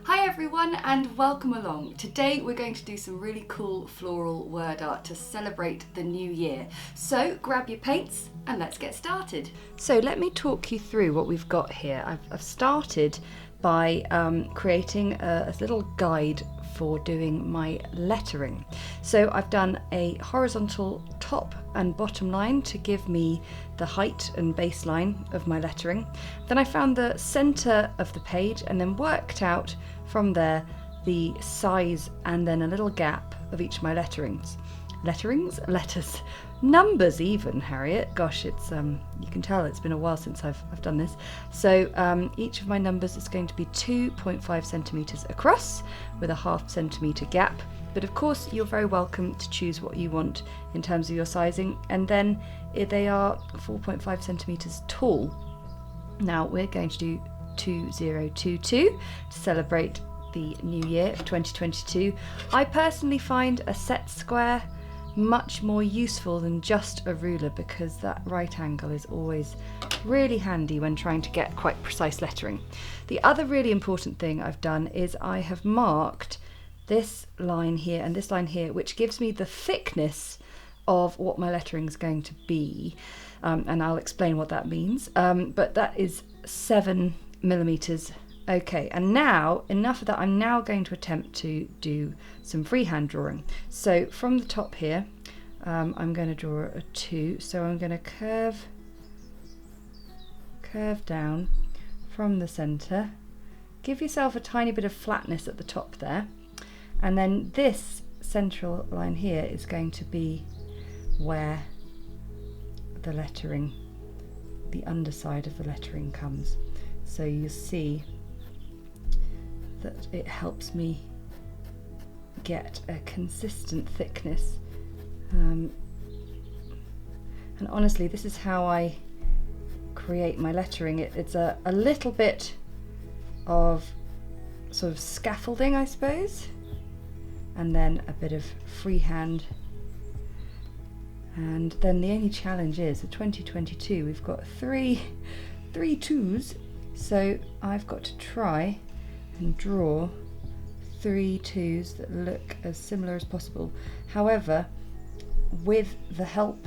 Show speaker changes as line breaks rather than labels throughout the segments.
Hi everyone and welcome along. Today we're going to do some really cool floral word art to celebrate the new year. So grab your paints and let's get started. So let me talk you through what we've got here. I've started by creating a little guide for doing my lettering. So I've done a horizontal top and bottom line to give me the height and baseline of my lettering. Then I found the center of the page and then worked out from there the size and then a little gap of each of my letters, numbers even, Harriet. Gosh, it's you can tell it's been a while since I've done this. So each of my numbers is going to be 2.5 centimeters across with a ½ centimeter gap. But of course, you're very welcome to choose what you want in terms of your sizing. And then they are 4.5 centimeters tall. Now we're going to do 2022 to celebrate the new year of 2022. I personally find a set square much more useful than just a ruler because that right angle is always really handy when trying to get quite precise lettering. The other really important thing I've done is I have marked this line here and this line here, which gives me the thickness of what my lettering is going to be, and I'll explain what that means, but that is 7 millimeters. Okay, and now enough of that. I'm now going to attempt to do some freehand drawing. So from the top here, I'm going to draw a 2. So I'm going to curve down from the center. Give yourself a tiny bit of flatness at the top there, and then this central line here is going to be where the lettering, the underside of the lettering comes. So you see that it helps me get a consistent thickness, and honestly this is how I create my lettering. It's a little bit of sort of scaffolding, I suppose, and then a bit of freehand. And then the only challenge is for 2022 we've got three twos, so I've got to try and draw 3 twos that look as similar as possible. However, with the help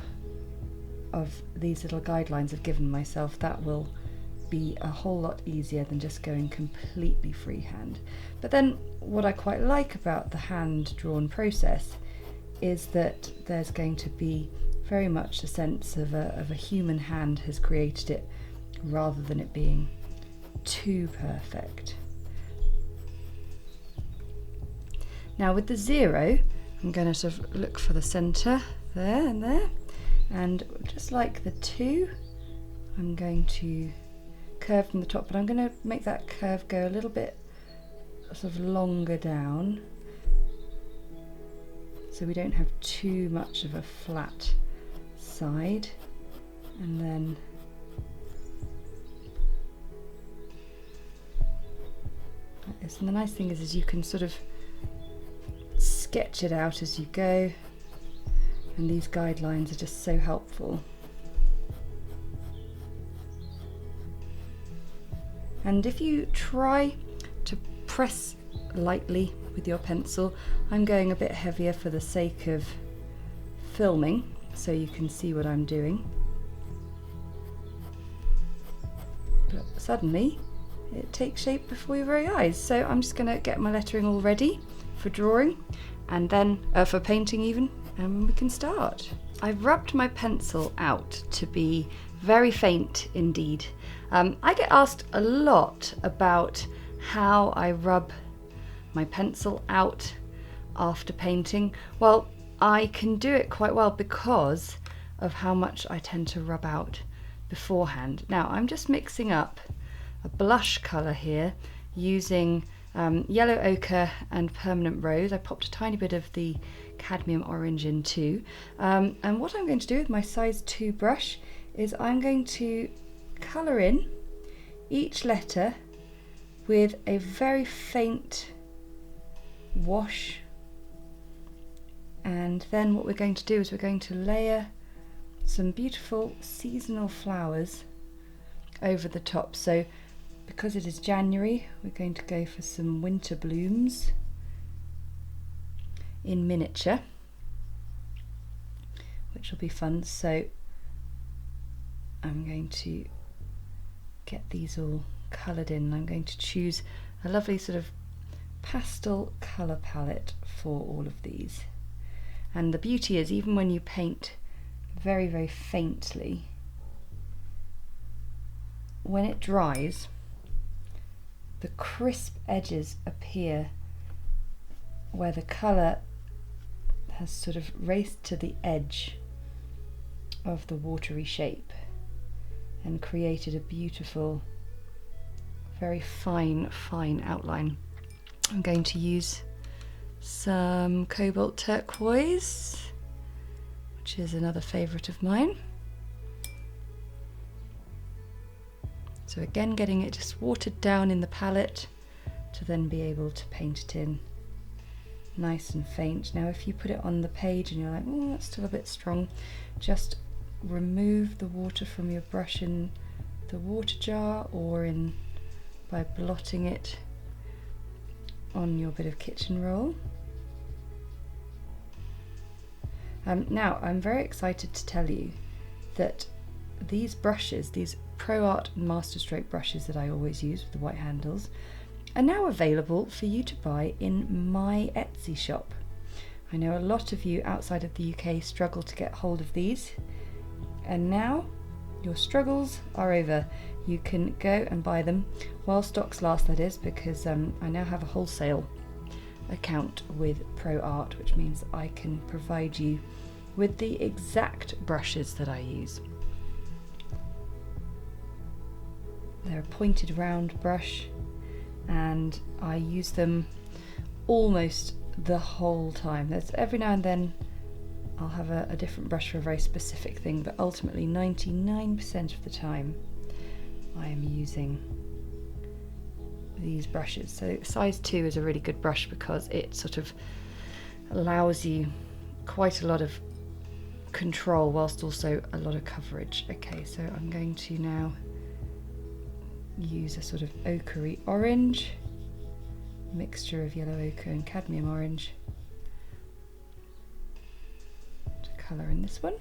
of these little guidelines I've given myself, that will be a whole lot easier than just going completely freehand. But then what I quite like about the hand drawn process is that there's going to be very much a sense of a human hand has created it, rather than it being too perfect. Now with the 0, I'm going to sort of look for the center there and there, and just like the 2, I'm going to curve from the top, but I'm going to make that curve go a little bit sort of longer down so we don't have too much of a flat side. And then like this. And the nice thing is you can sort of sketch it out as you go, and these guidelines are just so helpful. And if you try to press lightly with your pencil, I'm going a bit heavier for the sake of filming so you can see what I'm doing, but suddenly it takes shape before your very eyes. So I'm just going to get my lettering all ready for drawing, and then for painting even, and we can start. I've rubbed my pencil out to be very faint indeed. I get asked a lot about how I rub my pencil out after painting. Well, I can do it quite well because of how much I tend to rub out beforehand. Now I'm just mixing up a blush colour here using yellow ochre and permanent rose. I popped a tiny bit of the cadmium orange in too, and what I'm going to do with my size 2 brush is I'm going to colour in each letter with a very faint wash, and then what we're going to do is we're going to layer some beautiful seasonal flowers over the top. So because it is January, we're going to go for some winter blooms in miniature, which will be fun. So I'm going to get these all coloured in. I'm going to choose a lovely sort of pastel colour palette for all of these. And the beauty is, even when you paint very, very faintly, when it dries, the crisp edges appear where the colour has sort of raced to the edge of the watery shape and created a beautiful, very fine outline. I'm going to use some Cobalt Turquoise, which is another favourite of mine. So again, getting it just watered down in the palette to then be able to paint it in nice and faint. Now if you put it on the page and you're like, oh, that's still a bit strong, just remove the water from your brush in the water jar or in by blotting it on your bit of kitchen roll. Now I'm very excited to tell you that these brushes, these Pro Art Masterstroke brushes that I always use with the white handles, are now available for you to buy in my Etsy shop. I know a lot of you outside of the UK struggle to get hold of these, and now your struggles are over. You can go and buy them while stocks last, that is, because I now have a wholesale account with Pro Art, which means I can provide you with the exact brushes that I use. They're a pointed round brush, and I use them almost the whole time. There's every now and then I'll have a different brush for a very specific thing, but ultimately 99% of the time I am using these brushes. So size 2 is a really good brush because it sort of allows you quite a lot of control whilst also a lot of coverage. Okay, so I'm going to now use a sort of ochre orange, mixture of yellow ochre and cadmium orange, to colour in this one.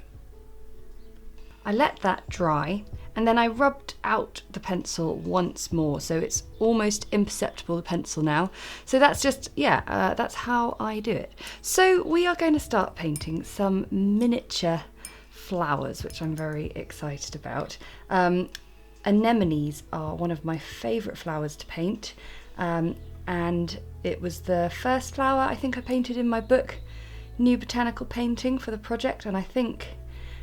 I let that dry and then I rubbed out the pencil once more, so it's almost imperceptible, the pencil now. So that's just, that's how I do it. So we are going to start painting some miniature flowers, which I'm very excited about. Anemones are one of my favourite flowers to paint, and it was the first flower I think I painted in my book, New Botanical Painting, for the project, and I think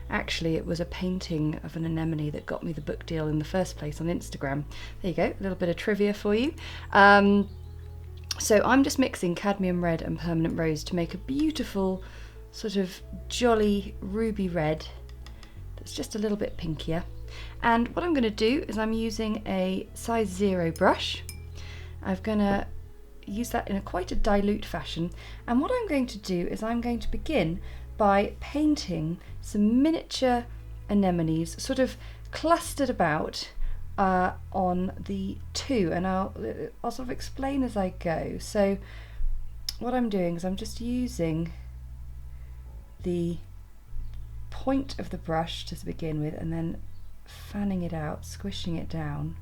actually it was a painting of an anemone that got me the book deal in the first place on Instagram. There you go, a little bit of trivia for you. So I'm just mixing Cadmium Red and Permanent Rose to make a beautiful sort of jolly ruby red that's just a little bit pinkier. And what I'm going to do is I'm using a size 0 brush. I'm going to use that in quite a dilute fashion, and what I'm going to do is I'm going to begin by painting some miniature anemones sort of clustered about on the 2, and I'll sort of explain as I go. So what I'm doing is I'm just using the point of the brush to begin with and then fanning it out, squishing it down,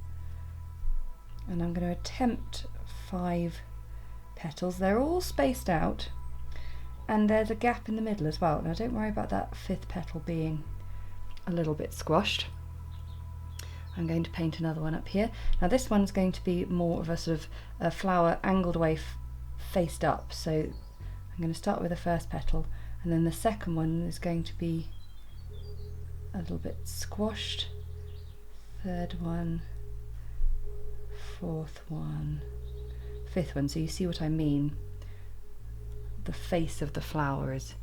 and I'm going to attempt 5 petals. They're all spaced out and there's a gap in the middle as well. Now don't worry about that 5th petal being a little bit squashed. I'm going to paint another one up here. Now this one's going to be more of a sort of a flower angled away, faced up, so I'm going to start with the 1st petal, and then the 2nd one is going to be a little bit squashed, 3rd one, 4th one, 5th one. So you see what I mean, the face of the flower is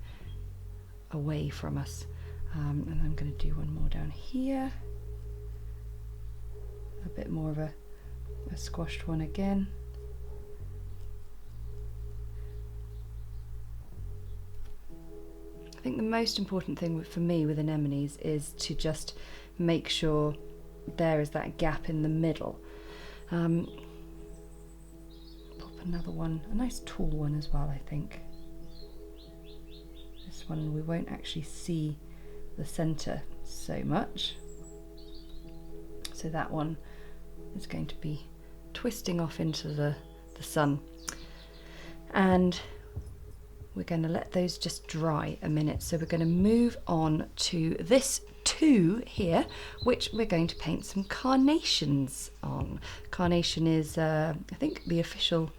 away from us. And I'm going to do one more down here, a bit more of a squashed one again. I think the most important thing for me with anemones is to just make sure there is that gap in the middle. Pop another one, a nice tall one as well, I think. This one we won't actually see the centre so much. So that one is going to be twisting off into the sun. And we're going to let those just dry a minute. So we're going to move on to this 2 here, which we're going to paint some carnations on. Carnation is, I think, the official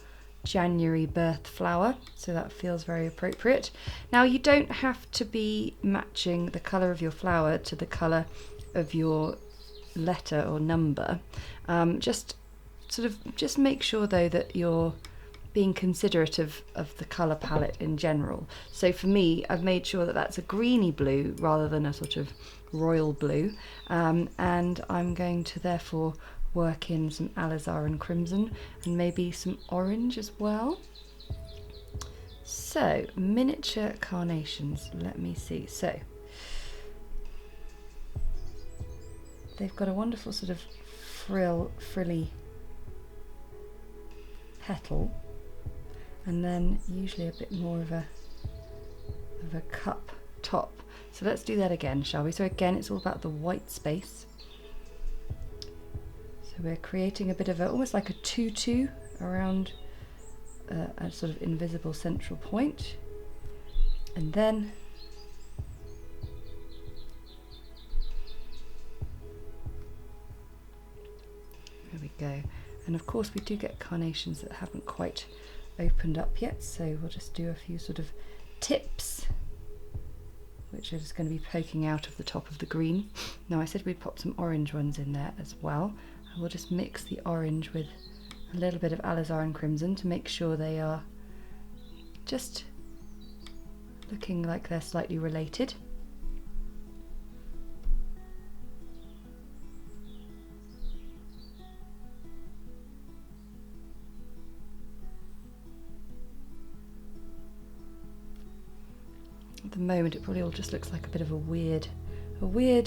January birth flower, so that feels very appropriate. Now, you don't have to be matching the colour of your flower to the colour of your letter or number. Just make sure though that you're being considerate of the colour palette in general. So for me, I've made sure that that's a greeny blue rather than a sort of royal blue, and I'm going to therefore work in some Alizarin Crimson and maybe some orange as well. So miniature carnations, let me see. So they've got a wonderful sort of frilly petal, and then usually a bit more of a cup top. So let's do that again, shall we? So again, it's all about the white space. So we're creating a bit of almost like a tutu around a sort of invisible central point, and then there we go. And of course we do get carnations that haven't quite opened up yet, so we'll just do a few sort of tips which are just going to be poking out of the top of the green. Now, I said we'd pop some orange ones in there as well, and we'll just mix the orange with a little bit of Alizarin Crimson to make sure they are just looking like they're slightly related. At the moment it probably all just looks like a bit of a weird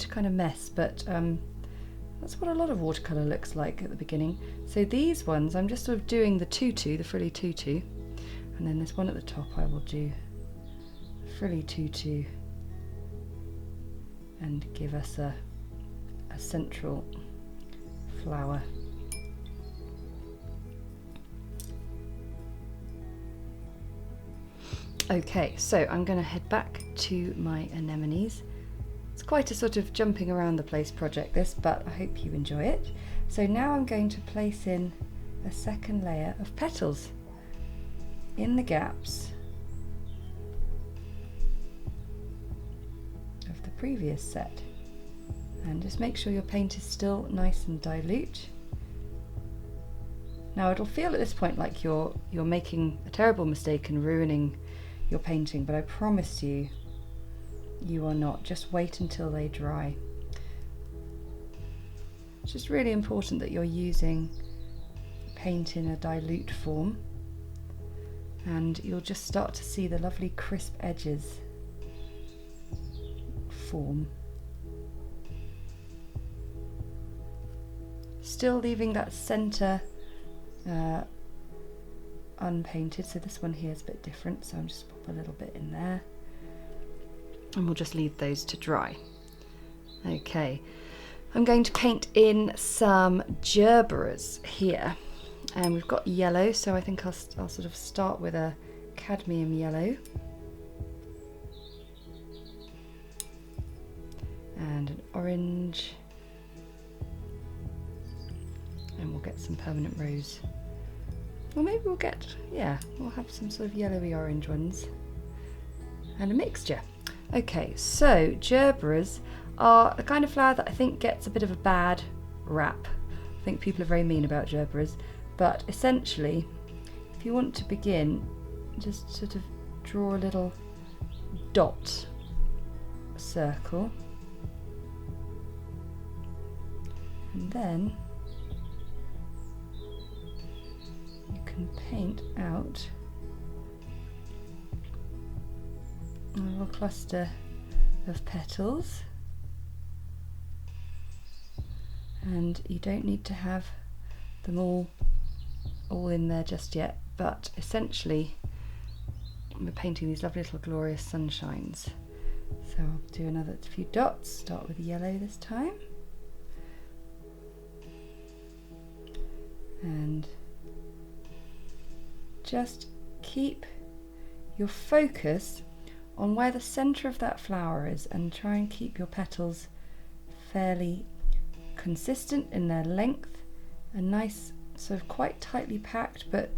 kind of mess, but that's what a lot of watercolour looks like at the beginning. So these ones I'm just sort of doing the tutu, the frilly tutu, and then this one at the top I will do frilly tutu and give us a central flower. Okay, so I'm going to head back to my anemones. It's quite a sort of jumping around the place project this, but I hope you enjoy it. So now I'm going to place in a second layer of petals in the gaps of the previous set, and just make sure your paint is still nice and dilute. Now it'll feel at this point like you're making a terrible mistake and ruining your painting, but I promise you, you are not. Just wait until they dry. It's just really important that you're using paint in a dilute form, and you'll just start to see the lovely crisp edges form. Still leaving that centre unpainted, so this one here is a bit different, so I'm just pop a little bit in there, and we'll just leave those to dry. Okay, I'm going to paint in some gerberas here, and we've got yellow, so I think I'll sort of start with a cadmium yellow and an orange, and we'll get some permanent rose. Or maybe we'll have some sort of yellowy orange ones and a mixture. Okay, so gerberas are a kind of flower that I think gets a bit of a bad rap. I think people are very mean about gerberas, but essentially, if you want to begin, just sort of draw a little dot circle, and then can paint out a little cluster of petals, and you don't need to have them all in there just yet, but essentially we're painting these lovely little glorious sunshines. So I'll do another few dots, start with yellow this time. And just keep your focus on where the centre of that flower is, and try and keep your petals fairly consistent in their length, a nice sort of quite tightly packed, but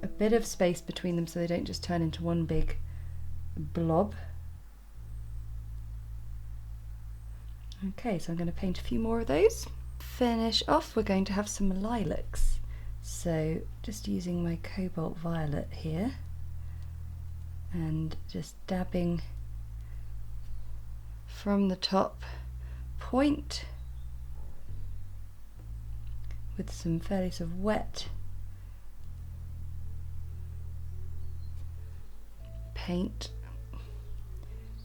a bit of space between them so they don't just turn into one big blob. Okay, so I'm going to paint a few more of those. Finish off, we're going to have some lilacs. So just using my Cobalt Violet here and just dabbing from the top point with some fairly sort of wet paint.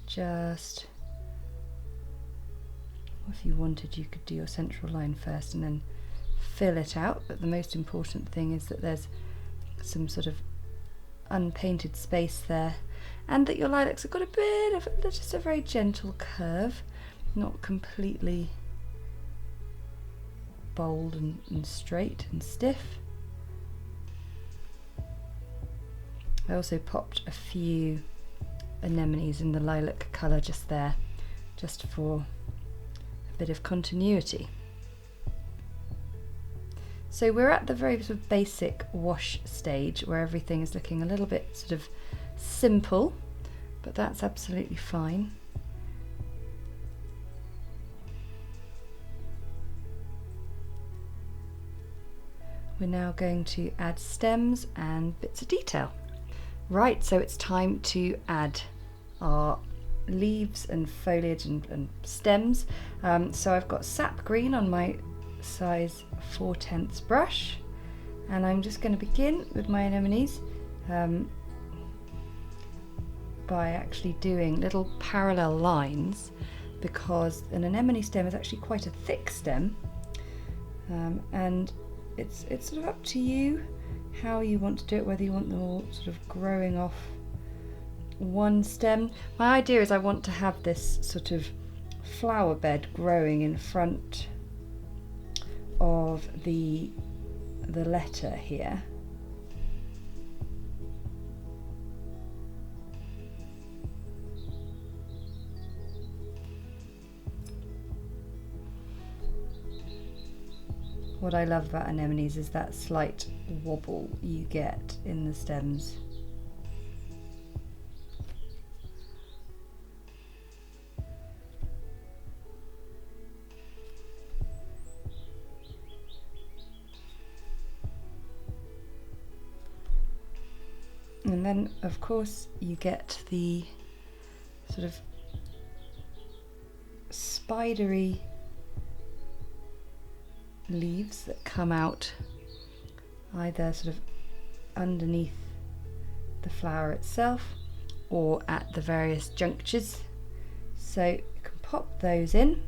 Just, if you wanted, you could do your central line first and then fill it out, but the most important thing is that there's some sort of unpainted space there, and that your lilacs have got a bit of just a very gentle curve, not completely bold and straight and stiff. I also popped a few anemones in the lilac colour just there, just for a bit of continuity. So we're at the very sort of basic wash stage where everything is looking a little bit sort of simple, but that's absolutely fine. We're now going to add stems and bits of detail. Right, so it's time to add our leaves and foliage and stems. So I've got Sap Green on my size 4/10 brush, and I'm just going to begin with my anemones by actually doing little parallel lines, because an anemone stem is actually quite a thick stem, and it's sort of up to you how you want to do it, whether you want them all sort of growing off one stem. My idea is I want to have this sort of flower bed growing in front of the letter here. What I love about anemones is that slight wobble you get in the stems. And then, of course, you get the sort of spidery leaves that come out either sort of underneath the flower itself or at the various junctures. So you can pop those in,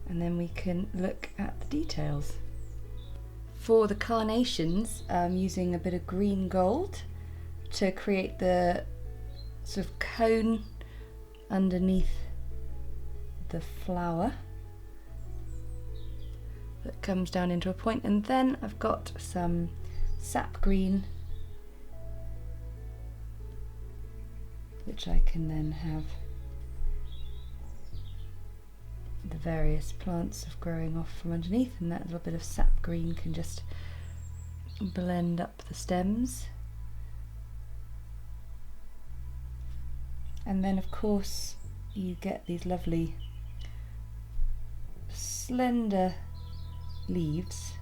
and then we can look at the details. For the carnations, I'm using a bit of green gold to create the sort of cone underneath the flower that comes down into a point, and then I've got some Sap Green, which I can then have the various plants of growing off from underneath, and that little bit of Sap Green can just blend up the stems. And then, of course, you get these lovely slender leaves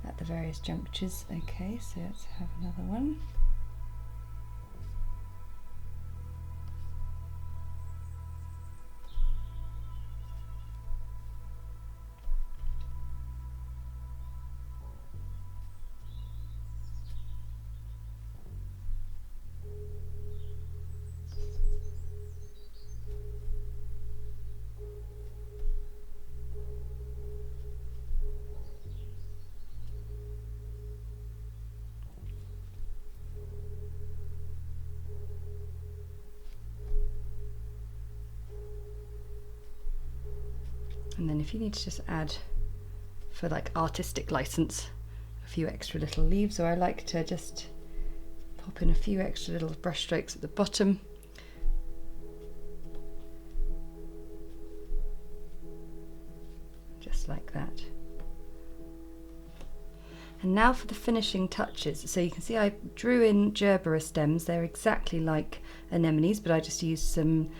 at the various junctures. Okay, so let's have another one. And then if you need to just add, for like artistic license, a few extra little leaves, or I like to just pop in a few extra little brush strokes at the bottom. Just like that. And now for the finishing touches. So you can see I drew in gerbera stems. They're exactly like anemones, but I just used some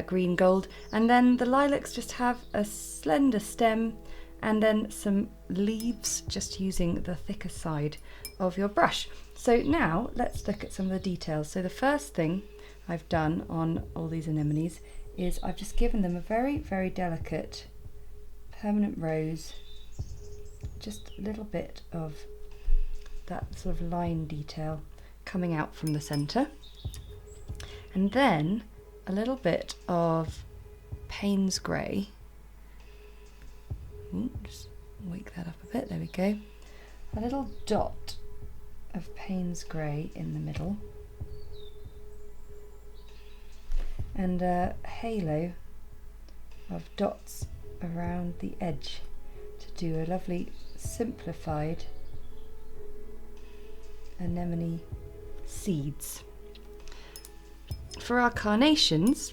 green gold. And then the lilacs just have a slender stem and then some leaves, just using the thicker side of your brush. So now let's look at some of the details. So the first thing I've done on all these anemones is I've just given them a very, very delicate permanent rose, just a little bit of that sort of line detail coming out from the centre, and then a little bit of Paynes Grey. Just wake that up a bit, there we go. A little dot of Paynes Grey in the middle, and a halo of dots around the edge to do a lovely simplified anemone seeds. For our carnations,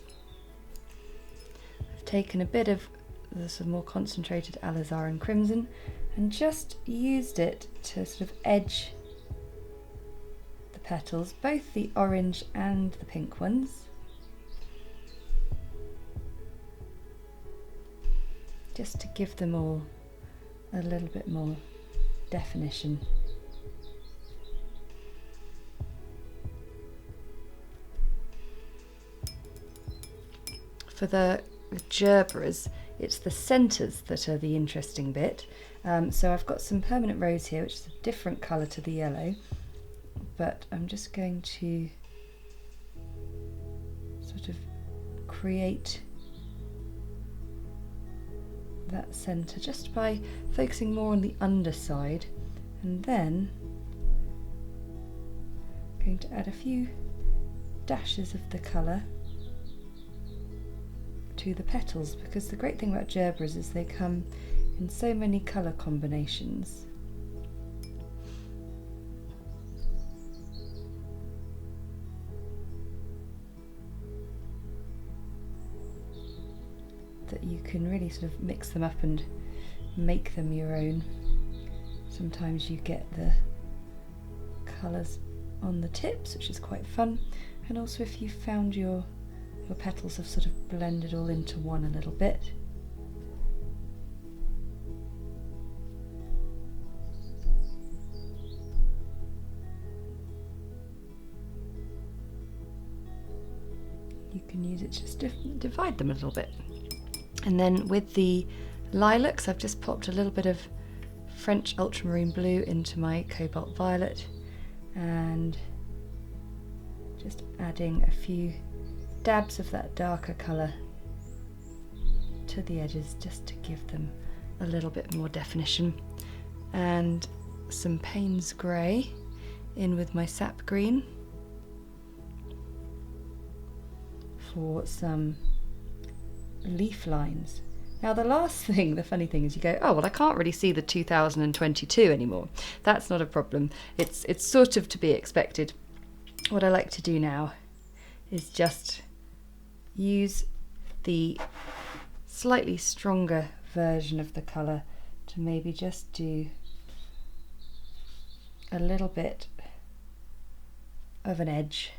I've taken a bit of the sort of more concentrated Alizarin Crimson and just used it to sort of edge the petals, both the orange and the pink ones. Just to give them all a little bit more definition. For the gerberas, it's the centres that are the interesting bit. So I've got some permanent rose here, which is a different colour to the yellow, but I'm just going to sort of create that centre just by focusing more on the underside, and then I'm going to add a few dashes of the colour to the petals, because the great thing about gerberas is they come in so many colour combinations. That you can really sort of mix them up and make them your own. Sometimes you get the colours on the tips, which is quite fun, and also if you found your petals have sort of blended all into one a little bit. You can use it just to divide them a little bit. And then with the lilacs, I've just popped a little bit of French ultramarine blue into my Cobalt Violet and just adding a few dabs of that darker colour to the edges just to give them a little bit more definition, and some Paynes Grey in with my Sap Green for some leaf lines. Now the last thing, the funny thing is you go, oh well, I can't really see the 2022 anymore. That's not a problem. It's sort of to be expected. What I like to do now is just use the slightly stronger version of the colour to maybe just do a little bit of an edge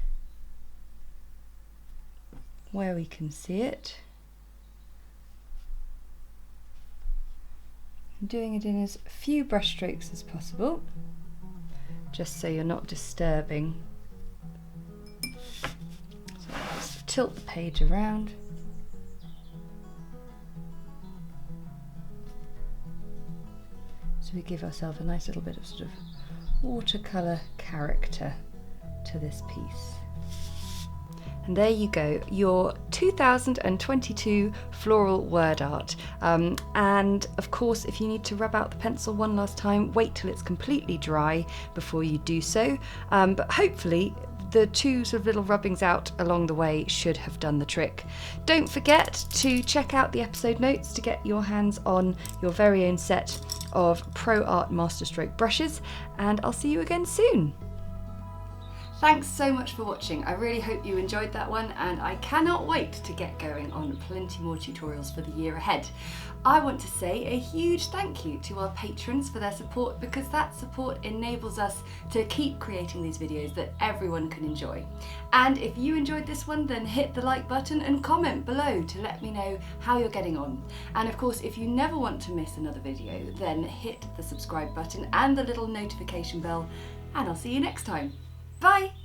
where we can see it. I'm doing it in as few brush strokes as possible, just so you're not disturbing. So I'll just tilt the page around. So we give ourselves a nice little bit of sort of watercolour character to this piece. And there you go, your 2022 floral word art. And of course, if you need to rub out the pencil one last time, wait till it's completely dry before you do so. But hopefully the two sort of little rubbings out along the way should have done the trick. Don't forget to check out the episode notes to get your hands on your very own set of Pro Art Masterstroke brushes, and I'll see you again soon. Thanks so much for watching. I really hope you enjoyed that one, and I cannot wait to get going on plenty more tutorials for the year ahead. I want to say a huge thank you to our patrons for their support, because that support enables us to keep creating these videos that everyone can enjoy. And if you enjoyed this one, then hit the like button and comment below to let me know how you're getting on. And of course, if you never want to miss another video, then hit the subscribe button and the little notification bell, and I'll see you next time. Bye!